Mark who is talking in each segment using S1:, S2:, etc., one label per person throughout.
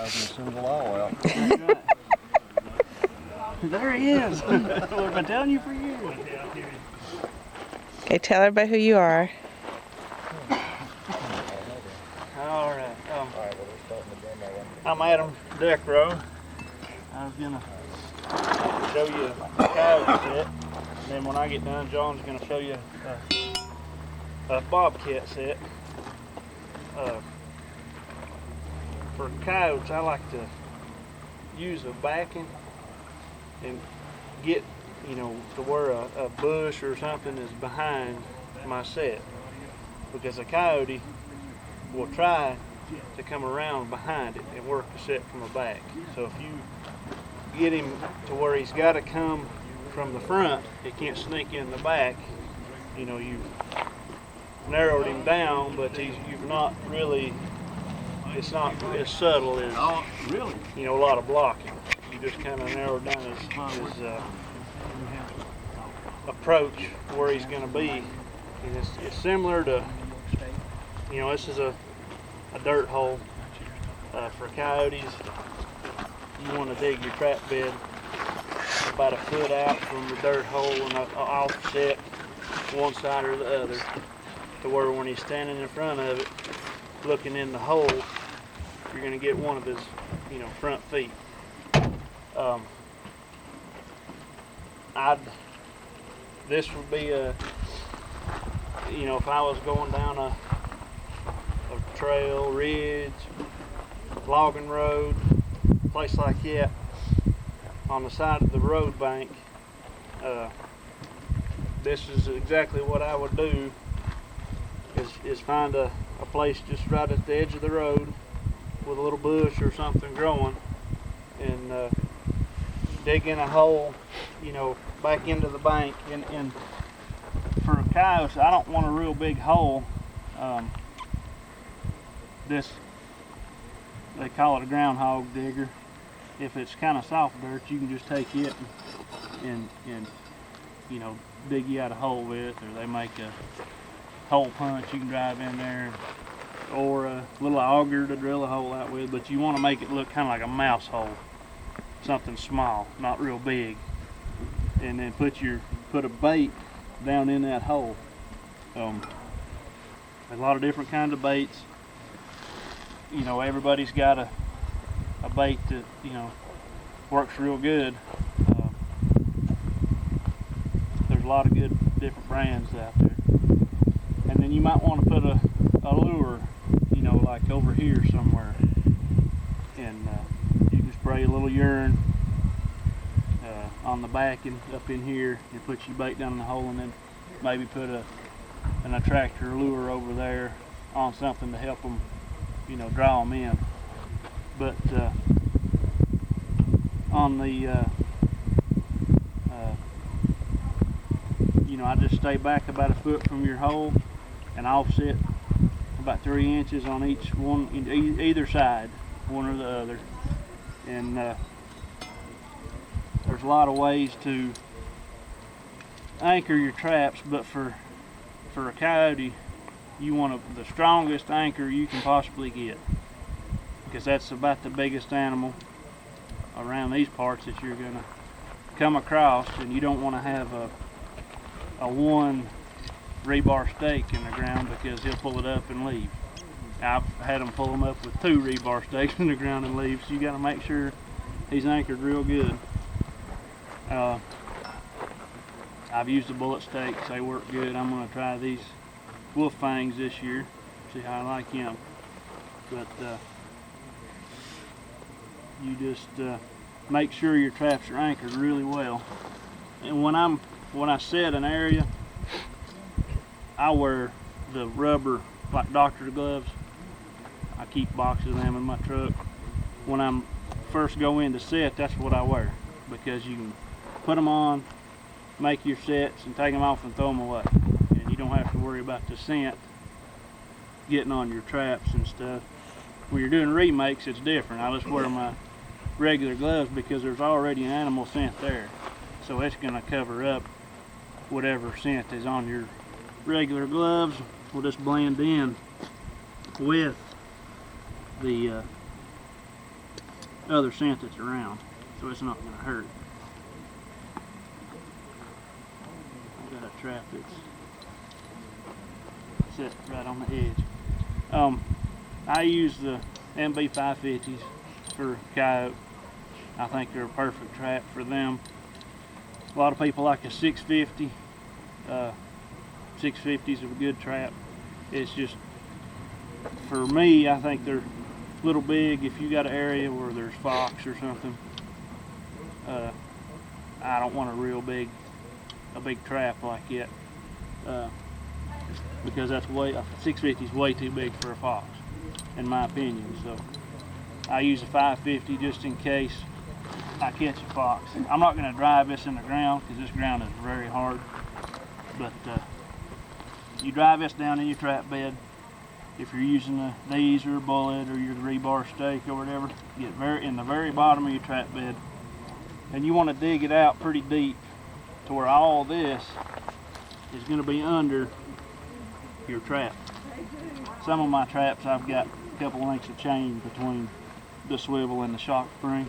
S1: as soon as the law out.
S2: That's right. There he is. I've been telling you for years.
S3: Okay, tell everybody who you are.
S2: All right. I'm Adam Deckrow. I was gonna show you a coyote set, and then when I get done, John's gonna show you a bobcat set. For coyotes, I like to use a backing and get, to where a bush or something is behind my set, because a coyote will try to come around behind it and work the set from the back. So if you get him to where he's got to come from the front, he can't sneak in the back, you've narrowed him down, but you've not really, it's not as subtle as, a lot of blocking. You just kind of narrowed down his approach where he's going to be. And it's similar to, this is a dirt hole. For coyotes, you want to dig your trap bed about a foot out from the dirt hole and offset one side or the other, to where when he's standing in front of it, looking in the hole, you're going to get one of his, front feet. This would be if I was going down a trail, ridge, logging road, place like that, on the side of the road bank, this is exactly what I would do, is find a place just right at the edge of the road with a little bush or something growing, and dig in a hole, back into the bank. And for coyotes, I don't want a real big hole. They call it a groundhog digger. If it's kind of soft dirt, you can just take it and dig you out a hole with, or they make a hole punch you can drive in there, or a little auger to drill a hole out with. But you want to make it look kind of like a mouse hole, something small, not real big, and then put a bait down in that hole. There's a lot of different kinds of baits. Everybody's got a bait that works real good. There's a lot of good different brands out there, and then you might want to put a lure, like over here somewhere, and you can spray a little urine on the back and up in here, and put your bait down in the hole, and then maybe put an attractor lure over there on something to help them, draw them in. But on the I just stay back about a foot from your hole and offset about 3 inches on each one, either side, one or the other. And there's a lot of ways to anchor your traps, but for a coyote, you want the strongest anchor you can possibly get, because that's about the biggest animal around these parts that you're going to come across, and you don't want to have a one rebar stake in the ground, because he'll pull it up and leave. I've had them pull them up with 2 rebar stakes in the ground and leave, so you got to make sure he's anchored real good. I've used the bullet stakes, they work good. I'm going to try these wolf fangs this year, see how I like him. But you just make sure your traps are anchored really well. And when I set an area, I wear the rubber, like doctor's gloves. I keep boxes of them in my truck. When I first go in to set, that's what I wear, because you can put them on, make your sets, and take them off and throw them away, and you don't have to worry about the scent getting on your traps and stuff. When you're doing remakes, it's different. I just wear my regular gloves because there's already an animal scent there, so it's going to cover up whatever scent is on your regular gloves. Will just blend in with the other scent that's around, so it's not going to hurt. I've got a trap that's set right on the edge. I use the MB 550s for coyote. I think they're a perfect trap for them. A lot of people like a 650. 650s are a good trap. It's just, for me, I think they're a little big. If you got an area where there's fox or something, I don't want a big trap like it, because that's 650 is way too big for a fox, in my opinion. So I use a 550 just in case I catch a fox. I'm not going to drive this in the ground because this ground is very hard, but you drive this down in your trap bed. If you're using these or a bullet or your rebar stake or whatever, get in the very bottom of your trap bed, and you want to dig it out pretty deep to where all this is going to be under your trap. Some of my traps, I've got a couple lengths of chain between the swivel and the shock spring,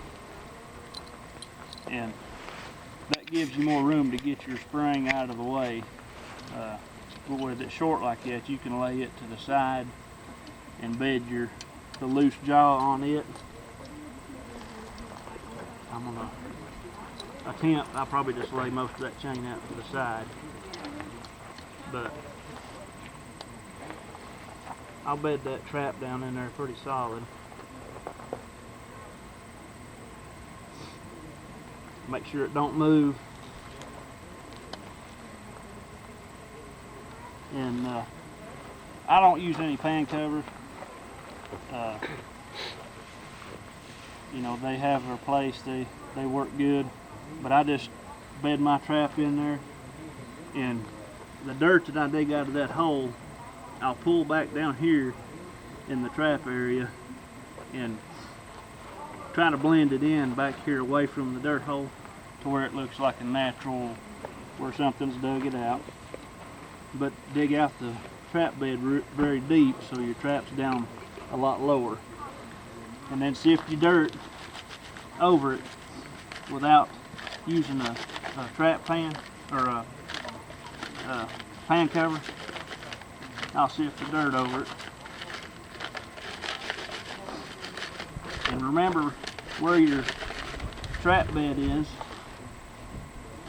S2: and that gives you more room to get your spring out of the way. But with it short like that, you can lay it to the side and bed the loose jaw on it. I'm gonna attempt, I'll probably just lay most of that chain out to the side, but I'll bed that trap down in there pretty solid. Make sure it don't move. And I don't use any pan covers. You know, they have their place, they work good, but I just bed my trap in there, and the dirt that I dig out of that hole, I'll pull back down here in the trap area and try to blend it in back here away from the dirt hole to where it looks like a natural, where something's dug it out. But dig out the trap bed very deep so your trap's down a lot lower, and then sift your dirt over it without using a trap pan or a pan cover. I'll sift the dirt over it, and remember where your trap bed is,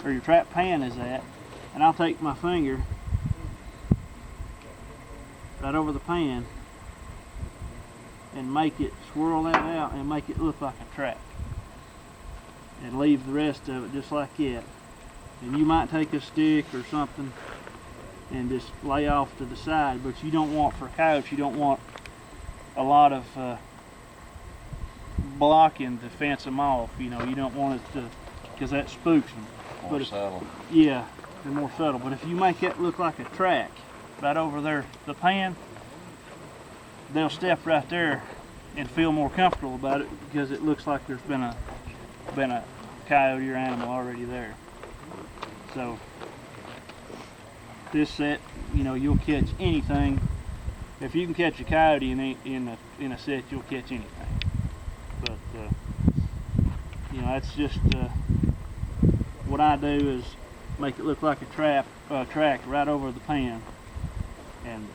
S2: or your trap pan is at, and I'll take my finger right over the pan and make it, swirl that out and make it look like a trap, and leave the rest of it just like that. And you might take a stick or something and just lay off to the side, but you don't want, for coyotes, you don't want a lot of blocking to fence them off. You know, you don't want it to, because that spooks them.
S1: More subtle.
S2: Yeah, they're more subtle. But if you make it look like a track right over there, the pan, they'll step right there and feel more comfortable about it because it looks like there's been a coyote or animal already there. So this set, you know, you'll catch anything. If you can catch a coyote in a set, you'll catch anything. But you know, that's just what I do is make it look like a track right over the pan, and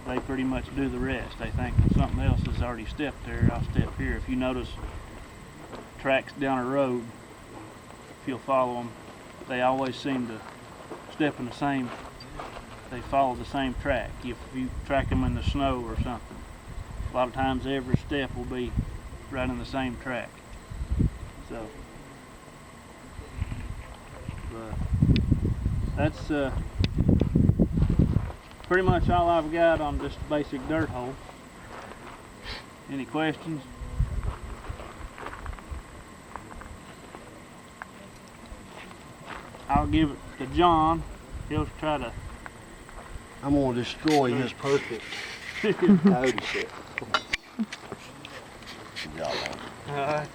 S2: they pretty much do the rest. They think something else has already stepped there, I'll step here. If you notice tracks down a road, if you'll follow them, they always seem to step in the same, they follow the same track. If you track them in the snow or something, a lot of times every step will be right in the same track. So that's pretty much all I've got on this basic dirt hole. Any questions? I'll give it to John. He'll try to.
S3: I'm going to destroy his perfect coyote set.
S1: Good job, man.
S2: Alright.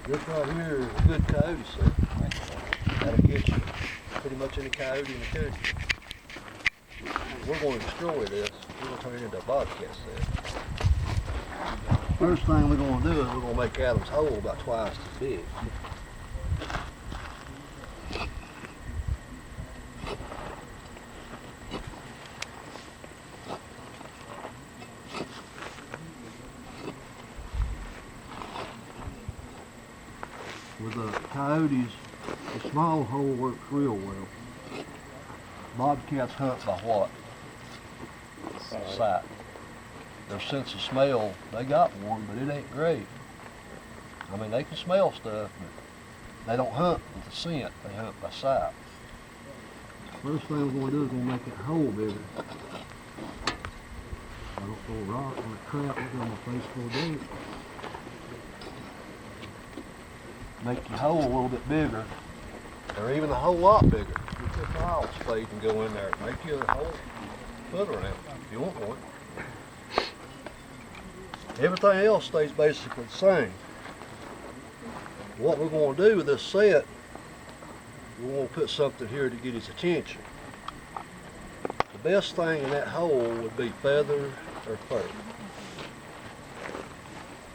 S3: This right here is a good coyote set. That'll get you pretty much any coyote in the country. We're going to destroy this. We're going to turn it into a Bobcat set. First thing we're gonna do is we're gonna make Adam's hole about twice as big. With the coyotes, the small hole works real well. Bobcats hunt by what? Sight. Their sense of smell, they got one, but it ain't great. I mean, they can smell stuff, but they don't hunt with the scent, they hunt by sight. First thing we're going to do is we're going to make that hole bigger. I don't throw a rock or a trap, look at my face full of dirt. Make your hole a little bit bigger, or even a whole lot bigger. Get your file spade and go in there. Make you a whole foot around if you want one. Everything else stays basically the same. What we're going to do with this set, we're going to put something here to get his attention. The best thing in that hole would be feather or fur.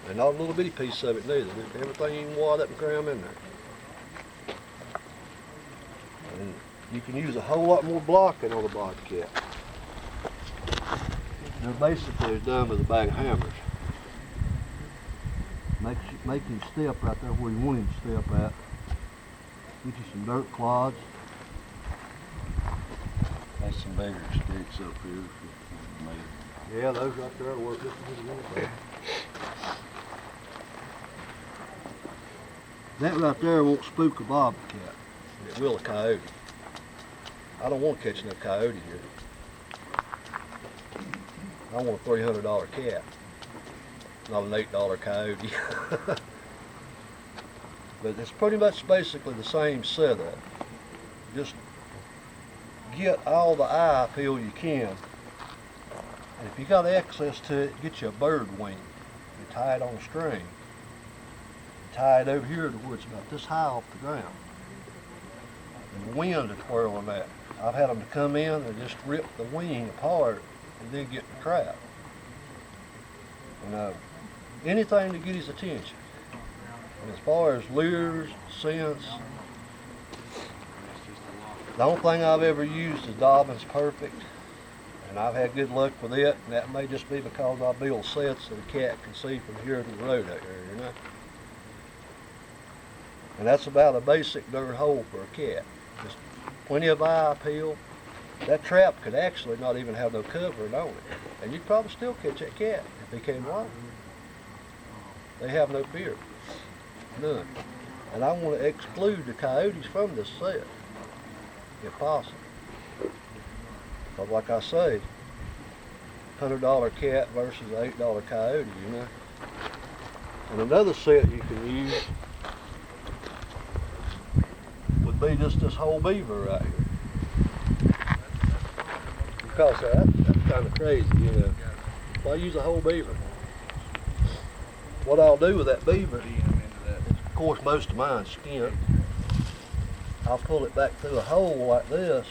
S3: And not a little bitty piece of it neither. Everything you can wad up and cram in there. And you can use a whole lot more blocking on a Bobcat. They're basically as dumb as a bag of hammers. Make him step right there where you want him to step at. Get you some dirt clods.
S1: There's some bigger sticks up here.
S3: Yeah, those right there will work just as good. That right there won't spook a Bobcat. It will a coyote. I don't want to catch no coyote here. I want a $300 cat, not an $8 coyote. But it's pretty much basically the same setup. Just get all the eye appeal you can. And if you got access to it, get you a bird wing. You tie it on a string. Tie it over here to where it's about this high off the ground. And the wind is whirling that. I've had them to come in and just rip the wing apart and then get the trap. And anything to get his attention. And as far as lures, scents, the only thing I've ever used is Dobbin's Perfect. And I've had good luck with it, and that may just be because I build sets so the cat can see from here to the road out here, you know. And that's about a basic dirt hole for a cat. Just plenty of eye appeal. That trap could actually not even have no covering on it. And you'd probably still catch that cat if they came along. They have no fear. None. And I want to exclude the coyotes from this set, if possible. Because like I say, $100 cat versus an $8 coyote, you know. And another set you can use would be just this whole beaver right here. Because that's kind of crazy, you know. If I use a whole beaver, what I'll do with that beaver, of course most of mine's skinned, I'll pull it back through a hole like this,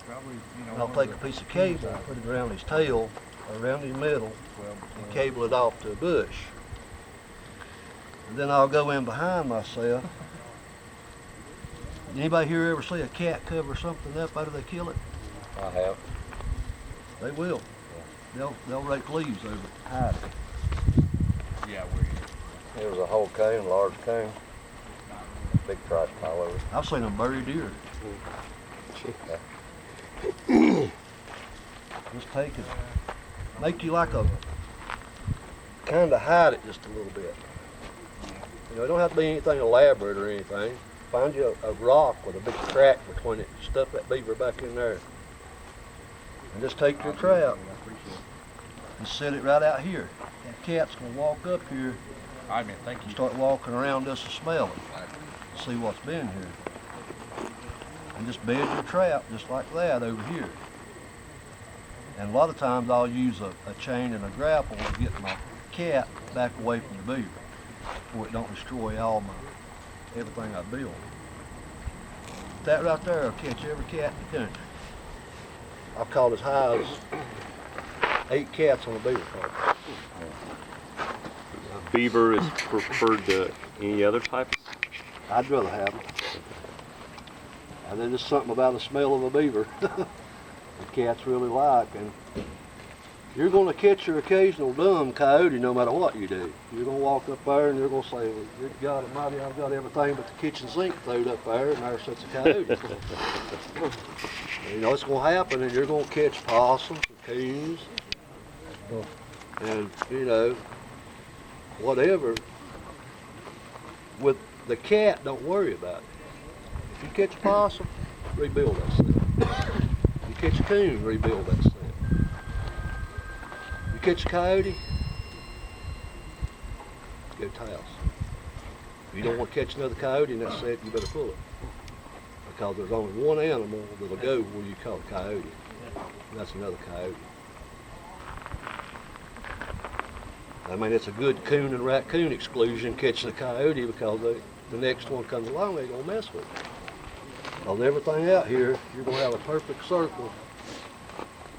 S3: and I'll take a piece of cable and put it around his tail, or around his middle, and cable it off to a bush. And then I'll go in behind myself. Anybody here ever see a cat cover something up after they kill it?
S1: I have.
S3: They will. They'll rake leaves over it, hide it.
S1: Yeah, there was a whole cane, large cane. Big trash pile over.
S3: I've seen them bury deer. Just take it, make you like a, kind of hide it just a little bit. You know, it don't have to be anything elaborate or anything. Find you a rock with a big crack between it, stuff that beaver back in there. And just take your trap and set it right out here. That cat's gonna walk up here and start walking around us and smell it, see what's been here. And just bed your trap just like that over here. And a lot of times I'll use a chain and a grapple to get my cat back away from the beaver so it don't destroy all everything I build. That right there will catch every cat in the country. I've caught as high as 8 cats on a beaver cart.
S4: beaver is preferred to any other types?
S3: I'd rather have them. And there's just something about the smell of a beaver the cats really like. And you're going to catch your occasional dumb coyote no matter what you do. You're going to walk up there and you're going to say, well, good God Almighty, I've got everything but the kitchen sink throwed up there, and there sits a coyote. You know, it's going to happen, and you're going to catch possums and coons and, you know, whatever. With the cat, don't worry about it. If you catch a possum, rebuild that set. If you catch a coon, rebuild that set. You catch a coyote, go to the house. If you don't want to catch another coyote in that set, you better pull it. Because there's only one animal that'll go where you call a coyote. And that's another coyote. I mean, it's a good coon and raccoon exclusion catching a coyote, because the next one comes along, they're going to mess with it. Because everything out here, you're going to have a perfect circle.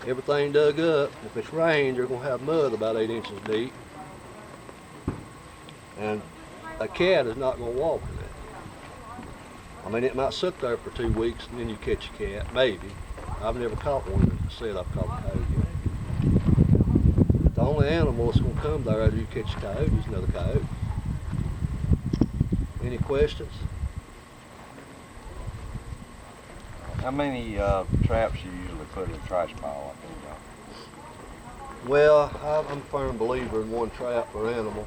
S3: Everything dug up. If it's rained, you're going to have mud about 8 inches deep. And a cat is not going to walk in that. I mean, it might sit there for 2 weeks and then you catch a cat, maybe. I've never caught one that said I've caught a coyote. The only animal that's going to come there after you catch a coyote is another coyote. Any questions?
S1: How many traps you usually put in a trash pile like that?
S3: Well, I'm a firm believer in one trap per animal.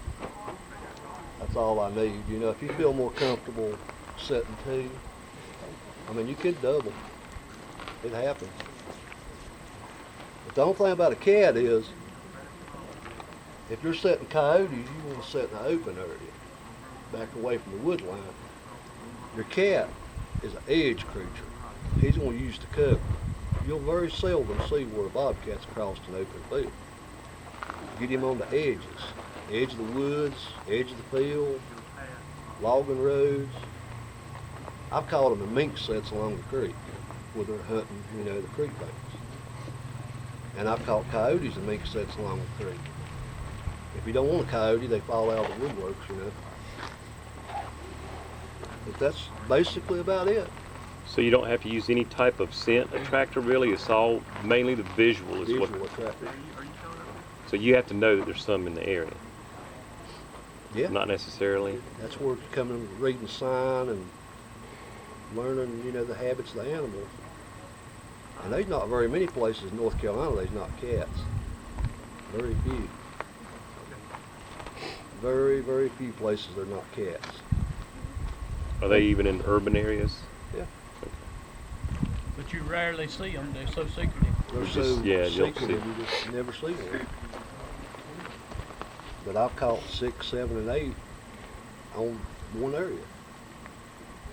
S3: That's all I need. You know, if you feel more comfortable setting two, I mean, you could double. It happens. But the only thing about a cat is, if you're setting coyotes, you want to set in the open area, back away from the wood line. Your cat is an edge creature. He's going to use the cover. You'll very seldom see where a bobcat's crossed an open field. Get him on the edges, edge of the woods, edge of the field, logging roads. I've caught them in mink sets along the creek where they're hunting, you know, the creek banks. And I've caught coyotes in mink sets along the creek. If you don't want a coyote, they fall out of the woodworks, you know. But that's basically about it.
S4: So you don't have to use any type of scent attractor, really? It's all mainly the visual.
S3: Visual attractor.
S4: So you have to know that there's some in the area.
S3: Yeah.
S4: Not necessarily.
S3: That's where you come in reading sign and learning, you know, the habits of the animals. And there's not very many places in North Carolina there's not cats. Very few. Very, very few places they're not cats.
S4: Are they even in urban areas?
S3: Yeah.
S2: But you rarely see them. They're so secretive.
S3: They're
S4: You
S3: so
S4: just- yeah, you don't
S3: secretive, you just never see one. But I've caught 6, 7, and 8 on one area.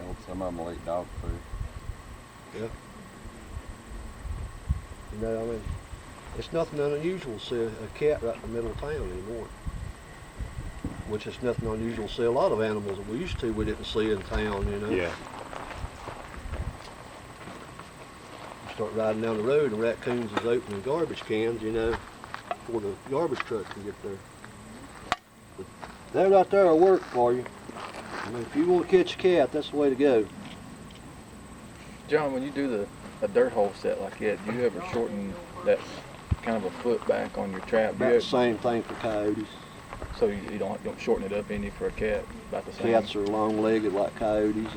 S1: And some of them will eat dog food.
S3: Yeah. You know, I mean, it's nothing unusual to see a cat right in the middle of town anymore. Which is nothing unusual to see a lot of animals that we used to we didn't see in town, you know.
S4: Yeah.
S3: You start riding down the road and raccoons is opening garbage cans, you know, before the garbage truck can get there. But that right there will work for you. I mean, if you want to catch a cat, that's the way to go.
S5: John, when you do a dirt hole set like that, do you ever shorten that kind of a foot back on your trap?
S3: About the same thing for coyotes.
S5: So you don't shorten it up any for a cat? About the same?
S3: Cats are long-legged like coyotes.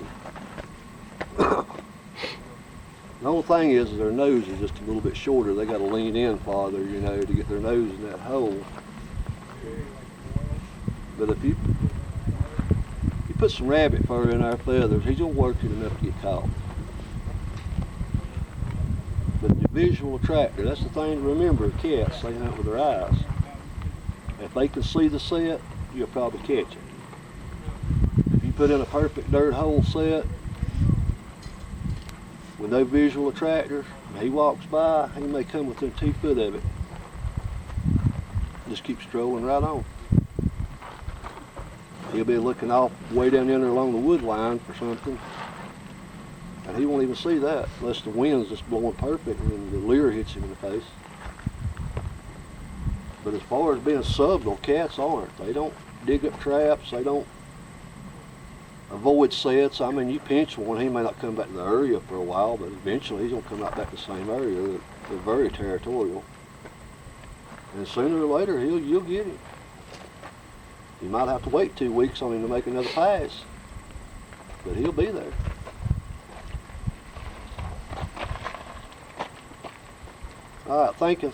S3: The only thing is their nose is just a little bit shorter. They got to lean in farther, you know, to get their nose in that hole. But if you put some rabbit fur in our feathers, he's gonna work it enough to get caught. But the visual attractor, that's the thing to remember. Cats, they hunt with their eyes. If they can see the set, you'll probably catch it. If you put in a perfect dirt hole set with no visual attractor, and he walks by, he may come within 2 foot of it. Just keep strolling right on. He'll be looking off way down in there along the wood line for something, and he won't even see that unless the wind's just blowing perfect and the leer hits him in the face. But as far as being subtle, cats aren't. They don't dig up traps. They don't avoid sets. I mean, you pinch one, he may not come back to the area for a while, but eventually he's gonna come right back to the same area. They're very territorial. And sooner or later, you'll get him. You might have to wait 2 weeks on him to make another pass, but he'll be there. All right, thank you.